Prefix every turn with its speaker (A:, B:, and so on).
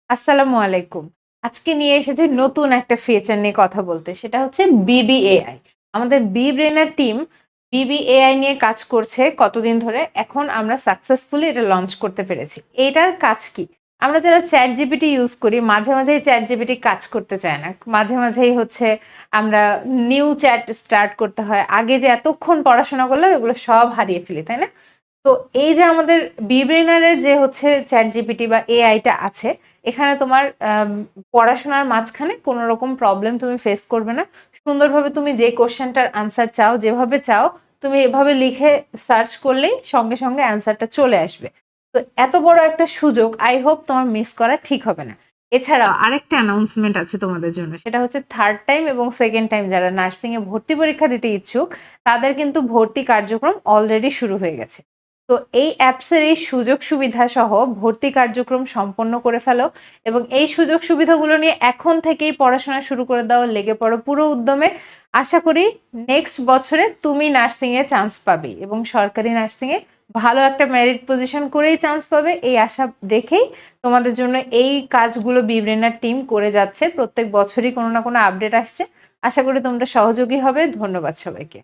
A: আসসালামু আলাইকুম। আজকে নিয়ে এসেছি নতুন একটা ফিচার নিয়ে কথা বলতে। সেটা হচ্ছে বিবিএআই। আমাদের বি ব্রেইনার টিম বিবিএআই নিয়ে কাজ করছে কতদিন ধরে। এখন আমরা সাকসেসফুলি এটা লঞ্চ করতে পেরেছি। এটার কাজ কি? আমরা যারা ChatGPT ইউজ করি মাঝেই ChatGPT কাজ করতে চায় না। মাঝেই হচ্ছে আমরা নিউ চ্যাট স্টার্ট করতে হয়। আগে যে এতক্ষণ পড়াশোনা করলাম এগুলো সব হারিয়ে ফেলি, তাই না? তো এই যে আমাদের বিব্রেইনার এর যে হচ্ছে ChatGPT বা এআই টা আছে, এখানে তোমার পড়াশোনার মাঝখানে কোন রকম প্রবলেম তুমি ফেস করবে না। সুন্দরভাবে তুমি যে কোয়েশ্চেনটার আনসার চাও, যেভাবে চাও, তুমি এভাবে লিখে সার্চ করলেই সঙ্গে অ্যান্সারটা চলে আসবে। তো এত বড় একটা সুযোগ আই হোপ তোমার মিস করা ঠিক হবে না। এছাড়াও আরেকটা অ্যানাউন্সমেন্ট আছে তোমাদের জন্য। সেটা হচ্ছে 3rd টাইম এবং 2nd টাইম যারা নার্সিং এ ভর্তি পরীক্ষা দিতে ইচ্ছুক, তাদের কিন্তু ভর্তি কার্যক্রম অলরেডি শুরু হয়ে গেছে। তো এই অ্যাপসের এই সুযোগ সুবিধা সহ ভর্তি কার্যক্রম সম্পন্ন করে ফেলো এবং এই সুযোগ সুবিধাগুলো নিয়ে এখন থেকেই পড়াশোনা শুরু করে দাও, লেগে পড়ো পুরো উদ্যমে। আশা করি নেক্সট বছরে তুমি নার্সিং এ চান্স পাবে এবং সরকারি নার্সিং এ ভালো একটা মেরিট পজিশন করেই চান্স পাবে এই আশা রেখেই তোমাদের জন্য এই কাজগুলো বিব্রেনার টিম করে যাচ্ছে। প্রত্যেক বছরই কোনো না কোনো আপডেট আসছে। আশা করি তোমরা সহযোগী হবে। ধন্যবাদ সবাইকে।